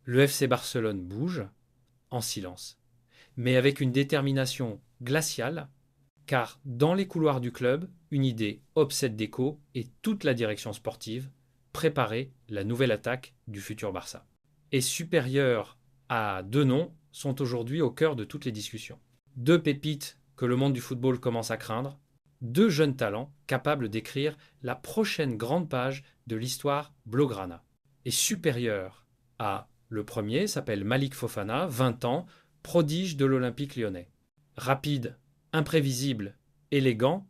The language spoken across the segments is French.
Le FC Barcelone bouge en silence, mais avec une détermination glaciale, car dans les couloirs du club, une idée obsède Deco et toute la direction sportive, préparer la nouvelle attaque du futur Barça. Et supérieurs à deux noms sont aujourd'hui au cœur de toutes les discussions. Deux pépites que le monde du football commence à craindre, deux jeunes talents capables d'écrire la prochaine grande page de l'histoire blaugrana. Et supérieur à le premier s'appelle Malik Fofana, 20 ans, prodige de l'Olympique lyonnais. Rapide, imprévisible, élégant,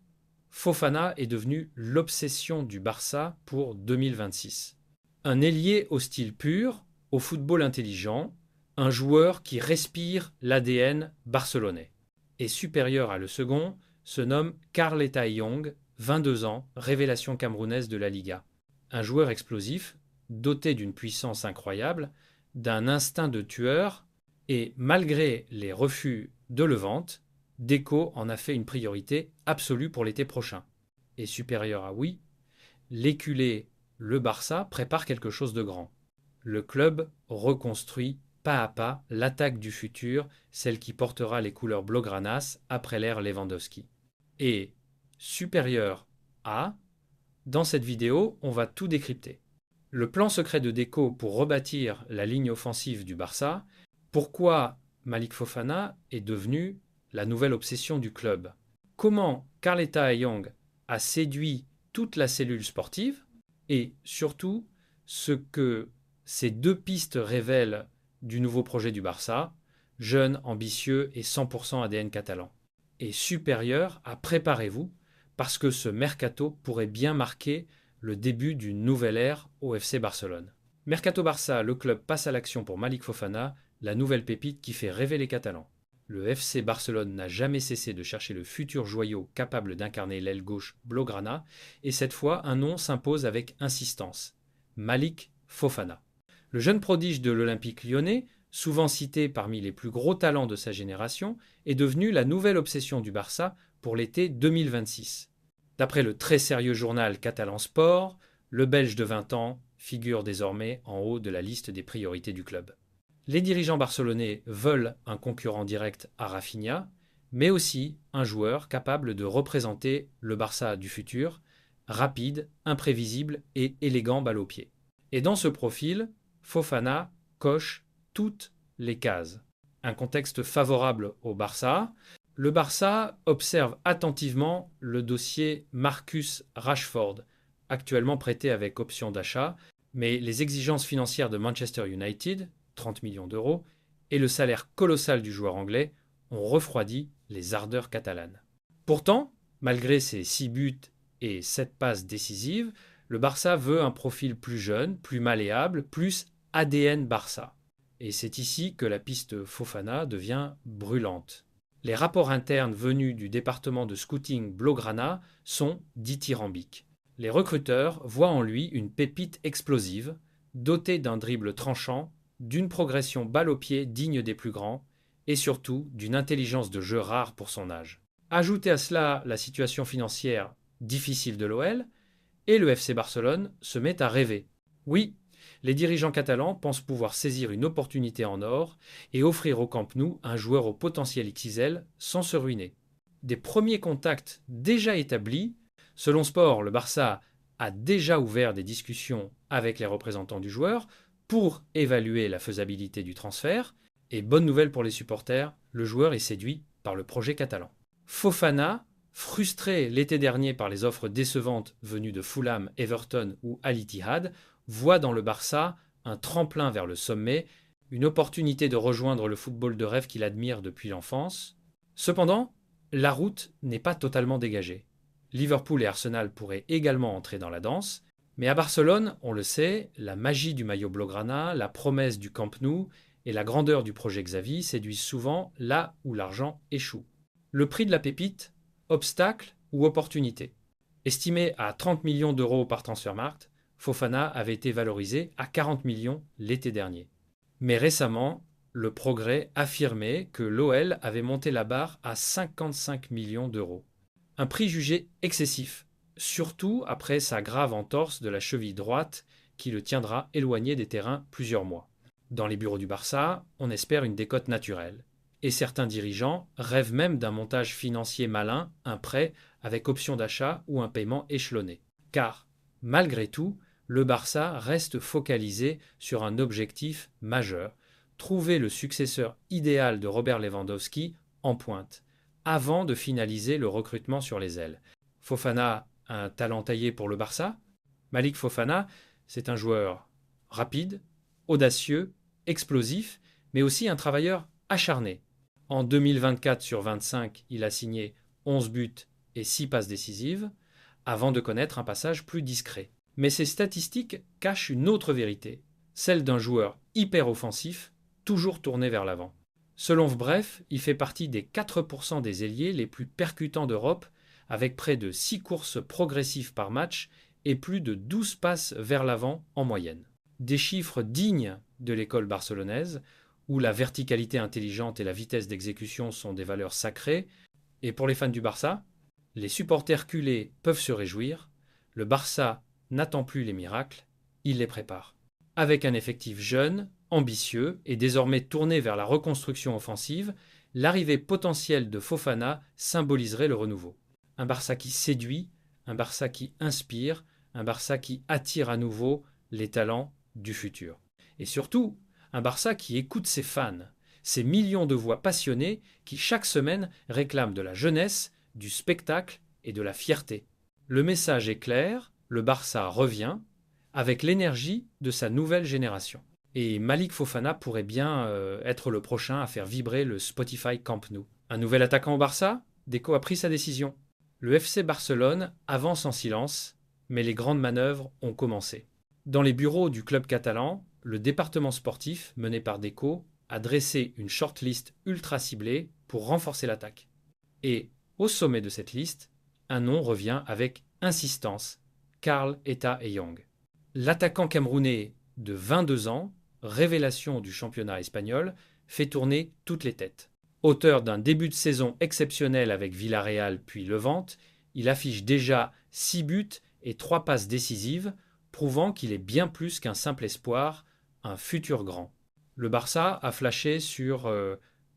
Fofana est devenu l'obsession du Barça pour 2026. Un ailier au style pur, au football intelligent, un joueur qui respire l'ADN barcelonais. Et supérieur à le second, se nomme Karl Young, 22 ans, révélation camerounaise de la Liga. Un joueur explosif, doté d'une puissance incroyable, d'un instinct de tueur, et malgré les refus de Levante, Deco en a fait une priorité absolue pour l'été prochain. Et supérieur à oui, l'éculé, le Barça, prépare quelque chose de grand. Le club reconstruit pas à pas l'attaque du futur, celle qui portera les couleurs blaugranas après l'ère Lewandowski. Et supérieur à, dans cette vidéo, on va tout décrypter. Le plan secret de Deco pour rebâtir la ligne offensive du Barça, pourquoi Malik Fofana est devenu la nouvelle obsession du club. Comment Carleta Young a séduit toute la cellule sportive et surtout ce que ces deux pistes révèlent du nouveau projet du Barça, jeune, ambitieux et 100% ADN catalan. Et supérieur à préparez-vous parce que ce mercato pourrait bien marquer le début d'une nouvelle ère au FC Barcelone. Mercato Barça, le club passe à l'action pour Malik Fofana, la nouvelle pépite qui fait rêver les Catalans. Le FC Barcelone n'a jamais cessé de chercher le futur joyau capable d'incarner l'aile gauche blaugrana, et cette fois un nom s'impose avec insistance. Malik Fofana. Le jeune prodige de l'Olympique lyonnais, souvent cité parmi les plus gros talents de sa génération, est devenu la nouvelle obsession du Barça pour l'été 2026. D'après le très sérieux journal Catalan Sport, le Belge de 20 ans figure désormais en haut de la liste des priorités du club. Les dirigeants barcelonais veulent un concurrent direct à Rafinha, mais aussi un joueur capable de représenter le Barça du futur, rapide, imprévisible et élégant balle au pied. Et dans ce profil, Fofana coche toutes les cases. Un contexte favorable au Barça. Le Barça observe attentivement le dossier Marcus Rashford, actuellement prêté avec option d'achat, mais les exigences financières de Manchester United, 30 millions d'euros, et le salaire colossal du joueur anglais ont refroidi les ardeurs catalanes. Pourtant, malgré ses 6 buts et 7 passes décisives, le Barça veut un profil plus jeune, plus malléable, plus ADN Barça. Et c'est ici que la piste Fofana devient brûlante. Les rapports internes venus du département de scouting Blaugrana sont dithyrambiques. Les recruteurs voient en lui une pépite explosive, dotée d'un dribble tranchant, d'une progression balle au pied digne des plus grands, et surtout d'une intelligence de jeu rare pour son âge. Ajoutez à cela la situation financière difficile de l'OL, et le FC Barcelone se met à rêver. Oui, les dirigeants catalans pensent pouvoir saisir une opportunité en or et offrir au Camp Nou un joueur au potentiel XL sans se ruiner. Des premiers contacts déjà établis, selon Sport, le Barça a déjà ouvert des discussions avec les représentants du joueur pour évaluer la faisabilité du transfert, et bonne nouvelle pour les supporters, le joueur est séduit par le projet catalan. Fofana, frustré l'été dernier par les offres décevantes venues de Fulham, Everton ou Al Ittihad, voit dans le Barça un tremplin vers le sommet, une opportunité de rejoindre le football de rêve qu'il admire depuis l'enfance. Cependant, la route n'est pas totalement dégagée. Liverpool et Arsenal pourraient également entrer dans la danse, mais à Barcelone, on le sait, la magie du maillot blaugrana, la promesse du Camp Nou et la grandeur du projet Xavi séduisent souvent là où l'argent échoue. Le prix de la pépite, obstacle ou opportunité. Estimé à 30 millions d'euros par Transfermarkt, Fofana avait été valorisé à 40 millions l'été dernier. Mais récemment, le Progrès affirmait que l'OL avait monté la barre à 55 millions d'euros. Un prix jugé excessif, surtout après sa grave entorse de la cheville droite qui le tiendra éloigné des terrains plusieurs mois. Dans les bureaux du Barça, on espère une décote naturelle. Et certains dirigeants rêvent même d'un montage financier malin, un prêt avec option d'achat ou un paiement échelonné. Car, malgré tout, le Barça reste focalisé sur un objectif majeur, trouver le successeur idéal de Robert Lewandowski en pointe, avant de finaliser le recrutement sur les ailes. Fofana a un talent taillé pour le Barça. Malik Fofana, c'est un joueur rapide, audacieux, explosif, mais aussi un travailleur acharné. En 2024 sur 25, il a signé 11 buts et 6 passes décisives, avant de connaître un passage plus discret. Mais ces statistiques cachent une autre vérité, celle d'un joueur hyper offensif, toujours tourné vers l'avant. Selon Vbref, il fait partie des 4% des ailiers les plus percutants d'Europe, avec près de 6 courses progressives par match et plus de 12 passes vers l'avant en moyenne. Des chiffres dignes de l'école barcelonaise, où la verticalité intelligente et la vitesse d'exécution sont des valeurs sacrées. Et pour les fans du Barça, les supporters culés peuvent se réjouir. Le Barça n'attend plus les miracles, il les prépare. Avec un effectif jeune, ambitieux et désormais tourné vers la reconstruction offensive, l'arrivée potentielle de Fofana symboliserait le renouveau. Un Barça qui séduit, un Barça qui inspire, un Barça qui attire à nouveau les talents du futur. Et surtout, un Barça qui écoute ses fans, ces millions de voix passionnées qui chaque semaine réclament de la jeunesse, du spectacle et de la fierté. Le message est clair, le Barça revient avec l'énergie de sa nouvelle génération. Et Malik Fofana pourrait bien être le prochain à faire vibrer le Spotify Camp Nou. Un nouvel attaquant au Barça? Deco a pris sa décision. Le FC Barcelone avance en silence, mais les grandes manœuvres ont commencé. Dans les bureaux du club catalan, le département sportif, mené par Deco, a dressé une shortlist ultra ciblée pour renforcer l'attaque. Et, au sommet de cette liste, un nom revient avec insistance, Karl Eta-Eyong. L'attaquant camerounais de 22 ans, révélation du championnat espagnol, fait tourner toutes les têtes. Auteur d'un début de saison exceptionnel avec Villarreal puis Levante, il affiche déjà 6 buts et 3 passes décisives, prouvant qu'il est bien plus qu'un simple espoir, un futur grand. Le Barça a flashé sur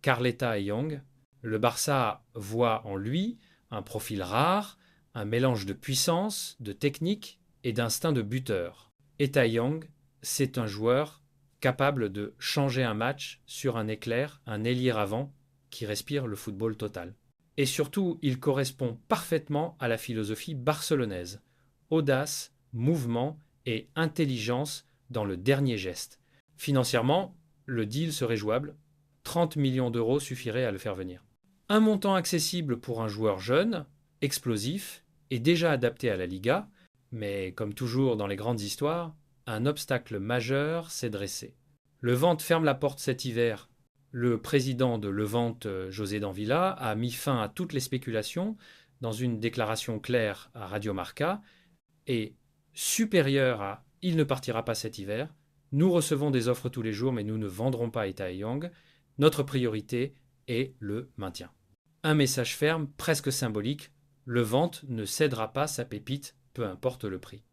Karl Eta-Eyong. Le Barça voit en lui un profil rare, un mélange de puissance, de technique et d'instinct de buteur. Eta-Eyong, c'est un joueur capable de changer un match sur un éclair, un ailier avant qui respire le football total. Et surtout, il correspond parfaitement à la philosophie barcelonaise. Audace, mouvement et intelligence dans le dernier geste. Financièrement, le deal serait jouable. 30 millions d'euros suffiraient à le faire venir. Un montant accessible pour un joueur jeune, explosif et déjà adapté à la Liga, mais comme toujours dans les grandes histoires, un obstacle majeur s'est dressé. Levante ferme la porte cet hiver. Le président de Levante, José Danvila, a mis fin à toutes les spéculations dans une déclaration claire à Radio Marca et supérieure à « il ne partira pas cet hiver », nous recevons des offres tous les jours mais nous ne vendrons pas Eta-Eyong, notre priorité est le maintien. Un message ferme, presque symbolique, Levante ne cédera pas sa pépite, peu importe le prix.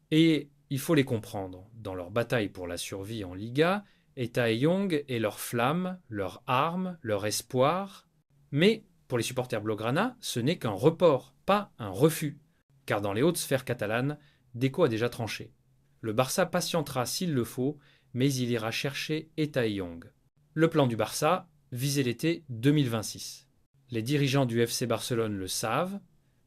Et il faut les comprendre, dans leur bataille pour la survie en Liga, Eta-Eyong est leur flamme, leur arme, leur espoir. Mais pour les supporters blaugrana, ce n'est qu'un report, pas un refus. Car dans les hautes sphères catalanes, Deco a déjà tranché. Le Barça patientera s'il le faut, mais il ira chercher Eta-Eyong. Le plan du Barça, viser l'été 2026. Les dirigeants du FC Barcelone le savent,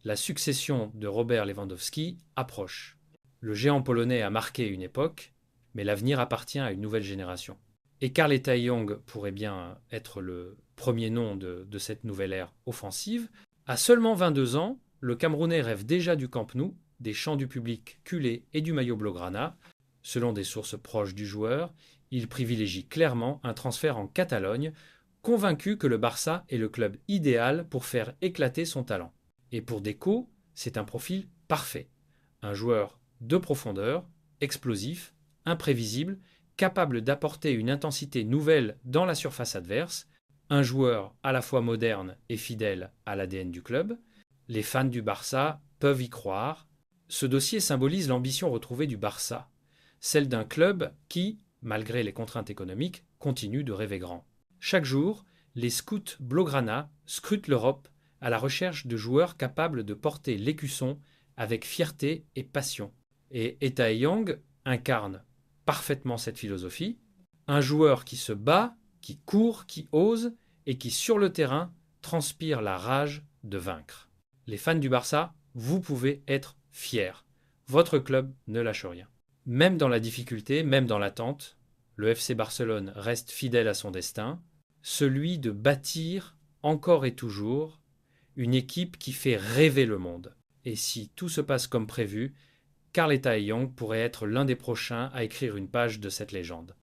la succession de Robert Lewandowski approche. Le géant polonais a marqué une époque, mais l'avenir appartient à une nouvelle génération. Et Karl Eta-Eyong pourrait bien être le premier nom de cette nouvelle ère offensive. À seulement 22 ans, le Camerounais rêve déjà du Camp Nou, des chants du public culé et du maillot blaugrana. Selon des sources proches du joueur, il privilégie clairement un transfert en Catalogne, convaincu que le Barça est le club idéal pour faire éclater son talent. Et pour Deco, c'est un profil parfait. Un joueur de profondeur, explosif, imprévisible, capable d'apporter une intensité nouvelle dans la surface adverse, un joueur à la fois moderne et fidèle à l'ADN du club. Les fans du Barça peuvent y croire. Ce dossier symbolise l'ambition retrouvée du Barça, celle d'un club qui, malgré les contraintes économiques, continuent de rêver grand. Chaque jour, les scouts Blaugrana scrutent l'Europe à la recherche de joueurs capables de porter l'écusson avec fierté et passion. Et Taeyong incarne parfaitement cette philosophie. Un joueur qui se bat, qui court, qui ose et qui, sur le terrain, transpire la rage de vaincre. Les fans du Barça, vous pouvez être fiers. Votre club ne lâche rien. Même dans la difficulté, même dans l'attente, le FC Barcelone reste fidèle à son destin, celui de bâtir encore et toujours une équipe qui fait rêver le monde. Et si tout se passe comme prévu, Karl Taeyong pourrait être l'un des prochains à écrire une page de cette légende.